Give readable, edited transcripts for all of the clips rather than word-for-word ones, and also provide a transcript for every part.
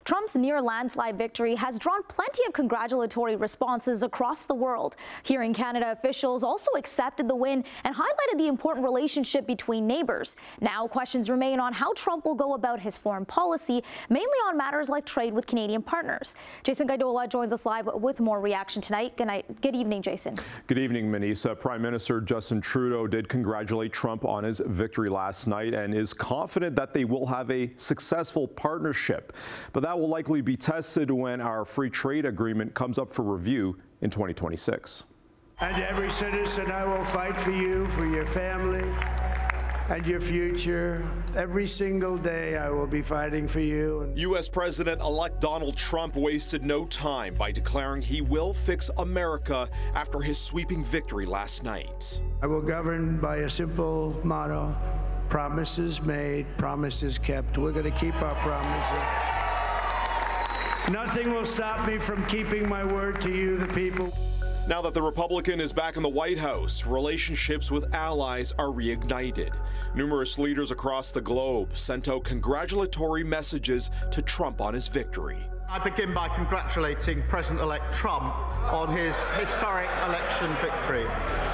Trump's near-landslide victory has drawn plenty of congratulatory responses across the world. Here in Canada, officials also accepted the win and highlighted the important relationship between neighbours. Now, questions remain on how Trump will go about his foreign policy, mainly on matters like trade with Canadian partners. Jason Gaidola joins us live with more reaction tonight. Good evening, Jason. Good evening, Manisa. Prime Minister Justin Trudeau did congratulate Trump on his victory last night and is confident that they will have a successful partnership. But that will likely be tested when our free trade agreement comes up for review in 2026. And every citizen, I will fight for you, for your family and your future. Every single day I will be fighting for you. U.S. President-elect Donald Trump wasted no time by declaring he will fix America after his sweeping victory last night. I will govern by a simple motto: promises made, promises kept. We're going to keep our promises. Nothing will stop me from keeping my word to you, the people. Now that the Republican is back in the White House, relationships with allies are reignited. Numerous leaders across the globe sent out congratulatory messages to Trump on his victory. I begin by congratulating President-elect Trump on his historic election victory.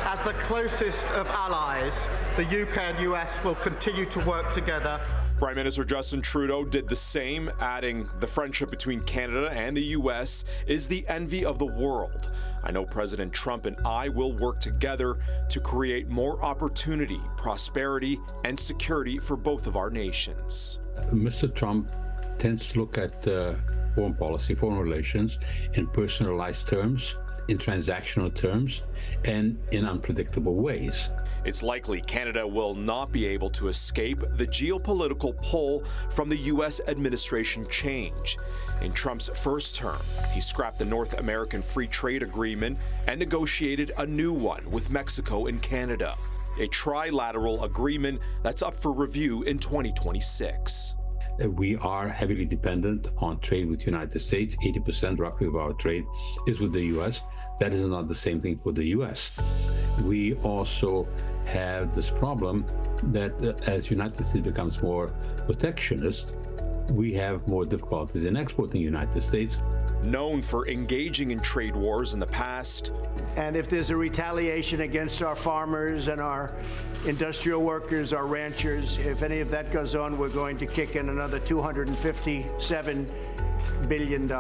As the closest of allies, the UK and US will continue to work together. Prime Minister Justin Trudeau did the same, adding, "The friendship between Canada and the U.S. is the envy of the world. I know President Trump and I will work together to create more opportunity, prosperity, and security for both of our nations." Mr. Trump tends to look at foreign policy, foreign relations in personalized terms, in transactional terms, and in unpredictable ways. It's likely Canada will not be able to escape the geopolitical pull from the U.S. administration change. In Trump's first term, he scrapped the North American Free Trade Agreement and negotiated a new one with Mexico and Canada, a trilateral agreement that's up for review in 2026. We are heavily dependent on trade with the United States. 80% roughly of our trade is with the U.S. That is not the same thing for the U.S. We also have this problem that as United States becomes more protectionist, we have more difficulties in exporting the United States. Known for engaging in trade wars in the past. And if there's a retaliation against our farmers and our industrial workers, our ranchers, if any of that goes on, we're going to kick in another $257 billion,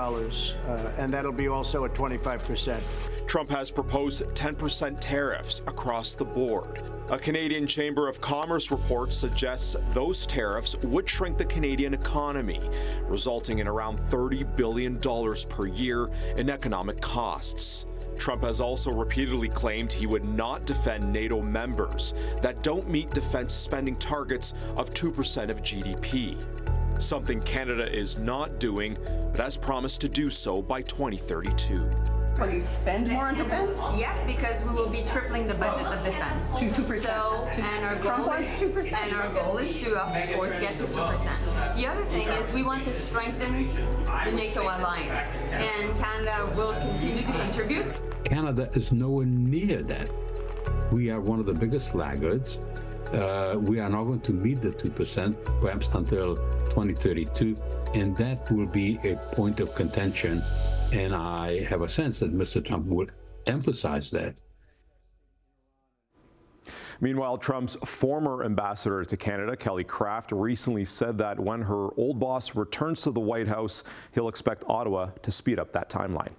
and that'll be also at 25%. Trump has proposed 10% tariffs across the board. A Canadian Chamber of Commerce report suggests those tariffs would shrink the Canadian economy, resulting in around $30 billion per year in economic costs. Trump has also repeatedly claimed he would not defend NATO members that don't meet defense spending targets of 2% of GDP, something Canada is not doing, but has promised to do so by 2032. Will you spend more on defense? Yes, because we will be tripling the budget of defense. To 2%. So, and our goal is 2%. And our goal is to, of course, get to 2%. The other thing is we want to strengthen the NATO alliance, and Canada will continue to contribute. Canada is nowhere near that. We are one of the biggest laggards. We are not going to meet the 2% perhaps until 2032, and that will be a point of contention. And I have a sense that Mr. Trump will emphasize that. Meanwhile, Trump's former ambassador to Canada, Kelly Craft, recently said that when her old boss returns to the White House, he'll expect Ottawa to speed up that timeline.